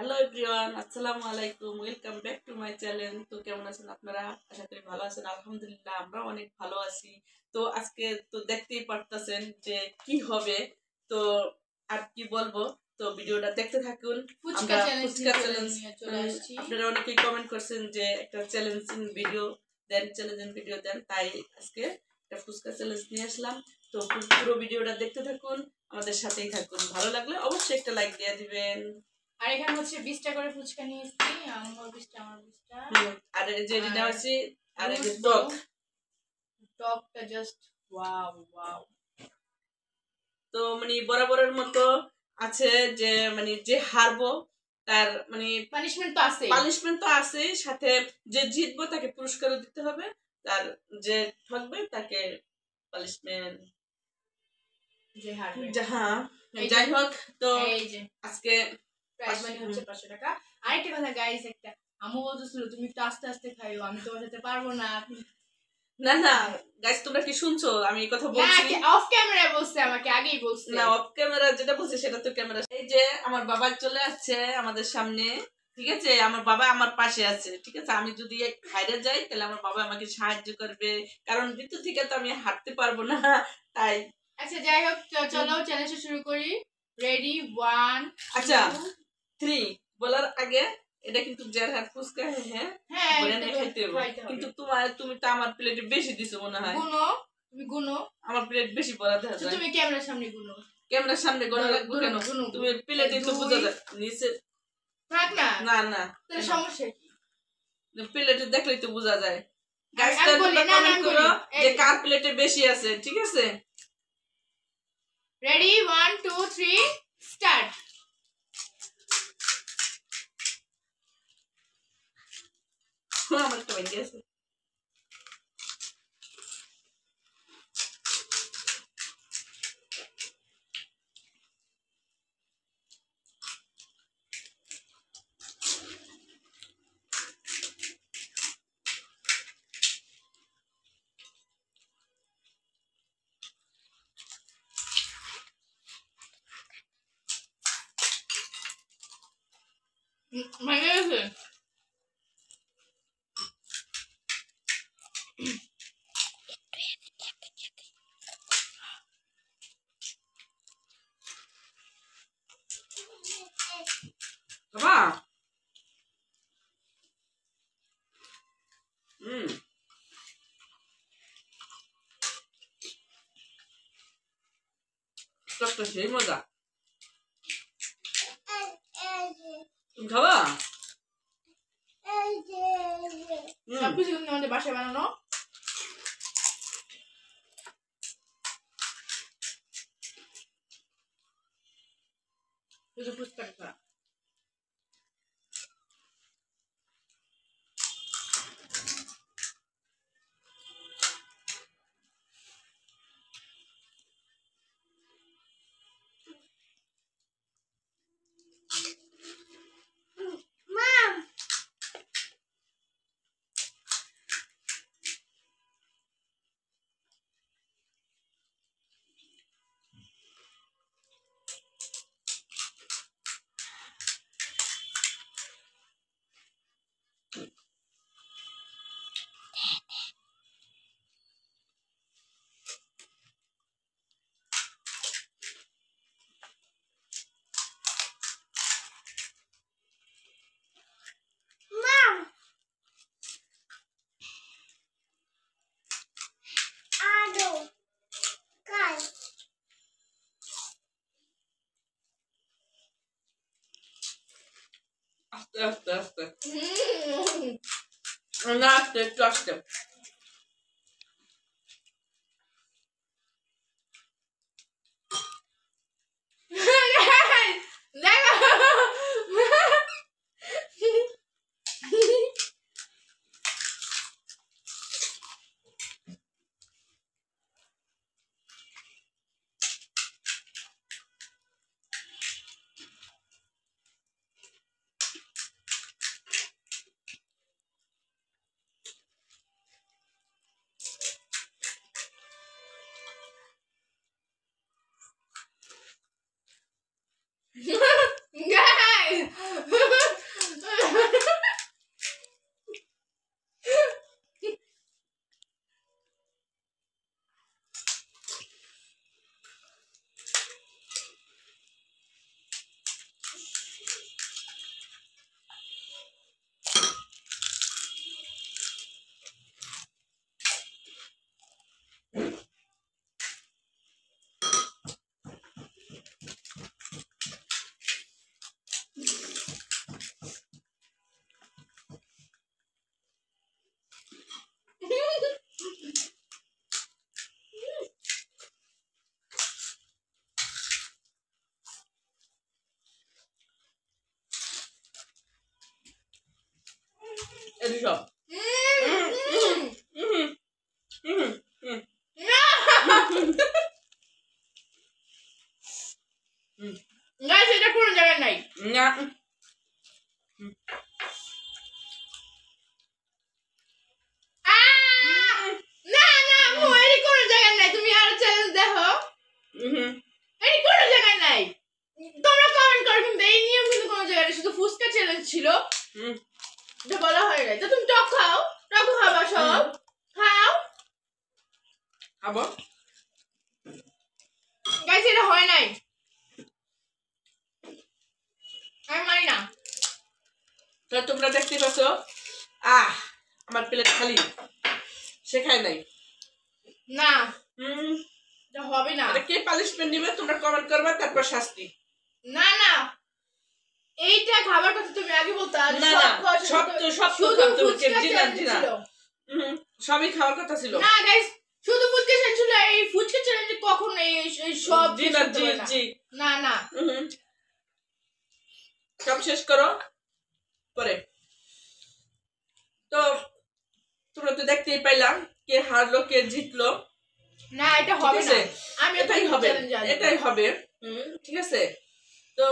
Hello everyone, আসসালামু আলাইকুম। Welcome back to my channel. তো কেমন আছেন আপনারা? আশা করি ভালো আছেন। আলহামদুলিল্লাহ আমরা অনেক ভালো আছি। তো আজকে তো দেখতেই পারতেছেন যে কি হবে। তো আর কি বলবো, তো ভিডিওটা দেখতে থাকুন। আমরা ফুচকা চ্যালেঞ্জ চলে আসছি। আপনারা অনেকেই কমেন্ট করছেন যে একটা চ্যালেঞ্জিং ভিডিও দেন, তাই আজকে একটা ফুচকা চ্যালেঞ্জ নিয়ে আসলাম। তো পুরো ভিডিওটা দেখতে থাকুন, আমাদের সাথেই থাকুন। ভালো লাগলে অবশ্যই একটা লাইক দিয়ে দিবেন। আর এখানে হচ্ছে 20টা করে ফুচকা নিয়েছি, আমার 20টা আমার 20টা। আর এই যে এটা আছে, আর এই যে টকটা জাস্ট ওয়াও ওয়াও। তো মানে বরাবরের মতো আছে যে মানে যে হারবো তার মানে পানিশমেন্ট তো আছে, সাথে যে জিতবো তাকে পুরস্কারও দিতে হবে, আর যে ঠকবে তাকে পানিশমেন্ট। যে হারবে হ্যাঁ, যাই হোক, তো এই যে আজকে প্রাইস মানি হচ্ছে 500 টাকা। আরেকটা কথা গাইস, একটা আমু বলতেছিল তুমি একটু আস্তে আস্তে খাইও, আমি তোমার সাথে পারবো না। না না গাইস, তোমরা কি শুনছো? আমি এই কথা বলছি না, অফ ক্যামেরা বলছে, আমাকে আগেই বলছে। না, অফ ক্যামেরা যেটা বলছে সেটা তো ক্যামেরা। এই যে আমার বাবা চলে আসছে আমাদের সামনে, ঠিক আছে? আমার বাবা আমার পাশে আছে, ঠিক আছে? আমি যদি হাইরে যাই তাহলে আমার বাবা আমাকে সাহায্য করবে, কারণ ভিতর থেকে তো আমি হাঁটতে পারবো না, তাই। আচ্ছা যাই হোক, চলো চ্যালেঞ্জটা শুরু করি। রেডি 1 আচ্ছা 3 বলার আগে এটা কিন্তু যার হাত ফুসকা, হ্যাঁ বলে না খাইতে হবে, কিন্তু তুমি তো আমার প্লেটে বেশি দিছো মনে হয়। গুনো, তুমি গুনো। আমার প্লেট বেশি বলা দেখা যায়। তুমি ক্যামেরার সামনে গুনো। ক্যামেরার সামনে গোনা লাগবে কেন? তুমি প্লেটে তো বোঝা যায় নিচে। থাক না না না, তাহলে সমস্যা কি? প্লেটে দেখলেই তো বোঝা যায়। গাইস, আমি বলি না, কমেন্ট করো যে কার প্লেটে বেশি আছে, ঠিক আছে? Ready 1 2 3 start. আমার তো ভেঙে গেছে। ভেঙে গেছে। বাবা টকটা সেই মজা। তুমি খাবা? সবকিছু কিন্তু আমাদের বাসায় বানানো। শুধু ফুচকা। আস্তে আস্তে আস্তে না, আস্তে একটু আস্তে। এটি সব গাইস এটা কোনো জায়গায় নাই না না না মো এর কোনো জায়গায় নাই তুমি আর চ্যালেঞ্জ দেখো এর কোনো জায়গায় নাই তোমরা কমেন্ট করো কিন্তু এই নিয়ম কিন্তু কোনো জায়গায় নেই শুধু ফুচকা চ্যালেঞ্জ ছিল এটা বলা হয় নাই তো তুমি টক খাও টক খাবা সব খাও খাবো গাইস এটা হয় নাই আমি মানি না তো তোমরা দেখতে পাচ্ছ আমার প্লেট খালি সে খায় নাই না এটা হবে না এটা কে পানিশমেন্ট নিবে তোমরা কমেন্ট করবে তারপর শাস্তি না না এইটা খাবার কথা তুমি আগে বলতে না না সব তো সবই খাওয়ার কথা ছিল না গাইস শুধু ফুচকা চ্যালেঞ্জ ছিল এই ফুচকা চ্যালেঞ্জ কখন এই সব জি না না সব শেষ করো পরে তো তোমরা তো দেখতেই পাইলাম কে হারলো কে জিতলো না এটা হবে না আমি এটাই হবে ঠিক আছে তো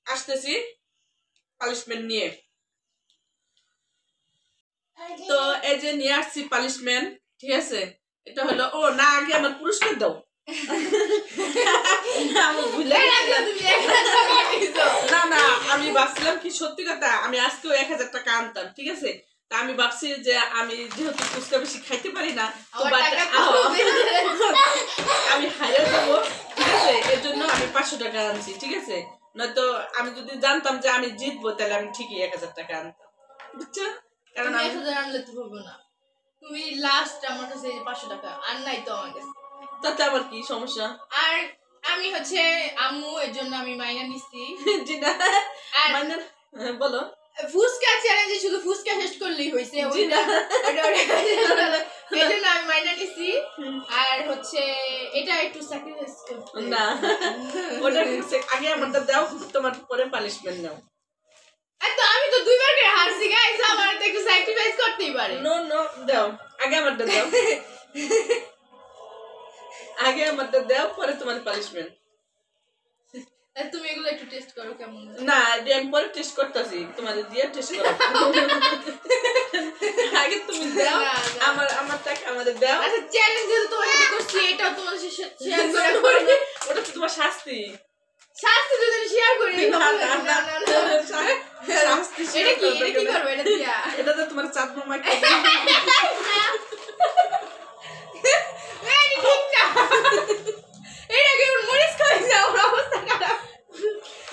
আসতেছি পানিশমেন্ট নিয়ে তো এই যে নিয়ে আসছি পানিশমেন্ট ঠিক আছে এটা হলো ও না আগে আমার পুরস্কার দাও না না আমি ভাবছিলাম কি সত্যি কথা আমি আজকেও 1000 টাকা আনতাম ঠিক আছে তা আমি ভাবছি যে আমি যেহেতু ফুচকা বেশি খাইতে পারি না আমি হারিয়ে যাবো ঠিক আছে এর জন্য আমি 500 টাকা আনছি ঠিক আছে নয়তো আমি যদি জানতাম যে আমি জিতবো তাহলে আমি ঠিকই 1000 টাকা আনতাম বুঝছো কারণ আমি 1000 আনলে তো হবে না তুমি লাস্ট আমার কাছে 500 টাকা আর নাই তো আমার কাছে তাতে আবার কি সমস্যা আর আমি হচ্ছে আম্মু এর জন্য আমি মাইনা নিছি জি না মাইনা বলো ফুচকা চ্যালেঞ্জে শুধু ফুচকা শেষ করলেই হইছে জি না এই জন্য আমি মাইনা নিছি আর হচ্ছে এটা একটু স্যাক্রিফাইস করতে না ওটা আগে আমারটা দাও তোমার পরে পানিশমেন্ট নাও তো আমি তো দুইবার করে হারছি গাইস আমার তো একটু স্যাক্রিফাইস করতেই পারে নো দাও আগে আমারটা দাও আগে আমারটা দাও পরে তোমার পানিশমেন্ট তুমি এগুলো একটু টেস্ট করো কেমন না আমি পরে টেস্ট করতেছি তোমাদের দিয়ে টেস্ট করো আগে তুমি দাও আমার টাকা আমাদের দাও আচ্ছা চ্যালেঞ্জ যেটা তোমার সাথে করছি এটাও তোমার শেয়ার করি ওটা তো তোমার শাস্তি শাস্তি যদি শেয়ার করি না শাস্তি এটা কি করবে এটা দিয়া এটা তো তোমার চাঁদ মামা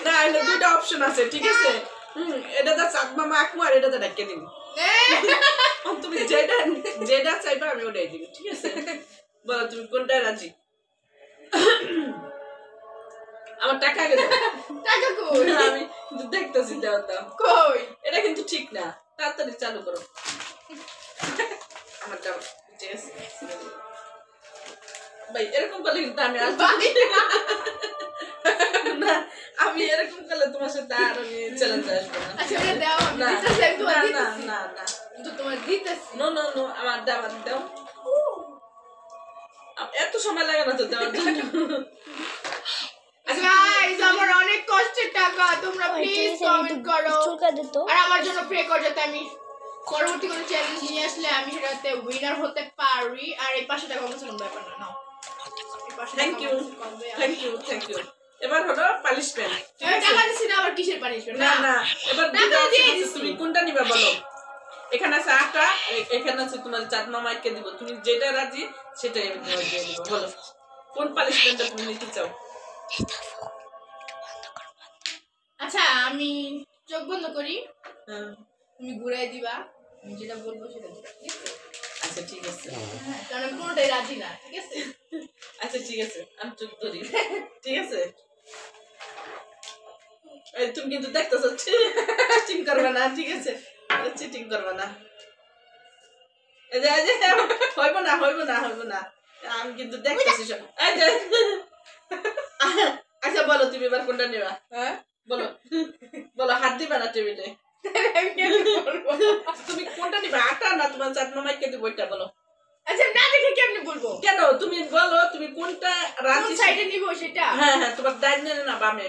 না এটা দুটো অপশন আছে ঠিক আছে এটা তো চাঁদ মামা আঁকবো আর এটা তো ডাকিয়ে দিব তুমি যেটা চাইবে আমি ওটাই দিব ঠিক আছে বলো তুমি কোনটা রাজি আমার টাকা আগে দাও টাকা কই আমি দেখতেছি দাও কই এটা কিন্তু ঠিক না তাড়াতাড়ি চালু করো আমার দাও ঠিক আছে ভাই এরকম করলে কিন্তু আমি আর না আমি এরকম করলে তোমার সাথে আর আমি চ্যালেঞ্জ আসবো না আচ্ছা এটা দাও আমি দিতেছি আমি তোমার দিতেছি না তো তোমার দিতেছি নো আমার দাও এত সময় লাগে না তো দেওয়ার জন্য গাইস আমার অনেক কষ্টের টাকা তোমরা প্লিজ কমেন্ট করো আর আমার জন্য প্রে করো যাতে আমি পরবর্তী কোনো চ্যালেঞ্জ নিয়ে আসলে আমি সেটাতে উইনার হতে পারি আর এই 500 টাকা কোনো ব্যাপার না নাও থ্যাংক ইউ এবার হলো পানিশমেন্ট টাকা দিছি না আবার কিসের পানিশমেন্ট না এবার তুমি কোনটা নিবা বলো এখানে আছে আটা এখানে আছে তোমার চাঁদ মামাকে দিব তুমি যেটা রাজি সেটাই আমি তোমাকে দিয়ে দিব বলো কোন পানিশমেন্টটা তুমি নিতে চাও আচ্ছা আমি চোখ বন্ধ করি তুমি ঘুরাই দিবা আমি যেটা বলবো সেটা দিবা আচ্ছা ঠিক আছে কারণ আমি কোনোটাই রাজি না ঠিক আছে আচ্ছা ঠিক আছে আমি চোখ ধরি ঠিক আছে তুমি কিন্তু দেখতেছ চিটিং করবে না ঠিক আছে চিটিং করবে না এই যে হইব না আমি কিন্তু দেখতেছি সব এই যে আচ্ছা বলো তুমি এবার কোনটা নেবা হ্যাঁ বলো হাত দিবা না টেবিলে আমি কেমনে বলবো? তুমি কোনটা নিবে, আটা না তোমার চাট মামাইকে দিব, ওইটা বলো। আচ্ছা না দেখে কেমনে বলবো? কেন তুমি বলো, তুমি কোনটা কোন রাজি? সাইডে নিব সেটা? হ্যাঁ হ্যাঁ, তোমার ডাইনে না বামে?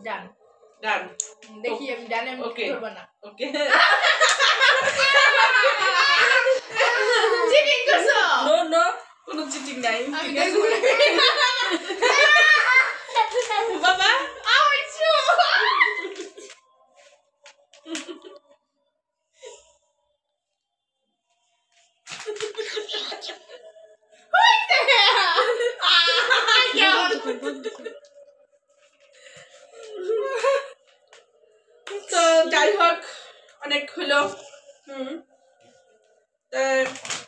ডান। ডান। দেখি আমি ডানে আমি Okay. করব না। ওকে। চিটিং করছো? নো নো, কোনো চিটিং নাই। আমি ঠিক আছে? দেখব না। বাবা আউচু। তো যাই হোক, অনেক হলো।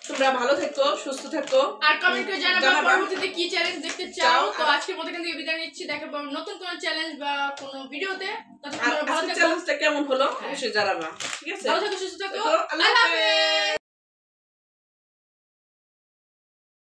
তোমরা ভালো থেকো, সুস্থ থেকো, আর কমেন্ট করে জানাবা জানাবা। পরবর্তীতে কি চ্যালেঞ্জ দেখতে চাও। চাও। তো আজকের মতো এখান থেকে বিদায় নিচ্ছি, দেখা পাবো নতুন কোনো চ্যালেঞ্জ বা কোনো ভিডিওতে। ততক্ষণ আর তোমরা ভালো আজকের থেকো, চ্যালেঞ্জটা কেমন হলো অবশ্যই জানাবা। ঠিক আছে, ভালো থেকো, সুস্থ থেকো। তো আল্লাহ আল্লাহ হাফেজ। হাফেজ।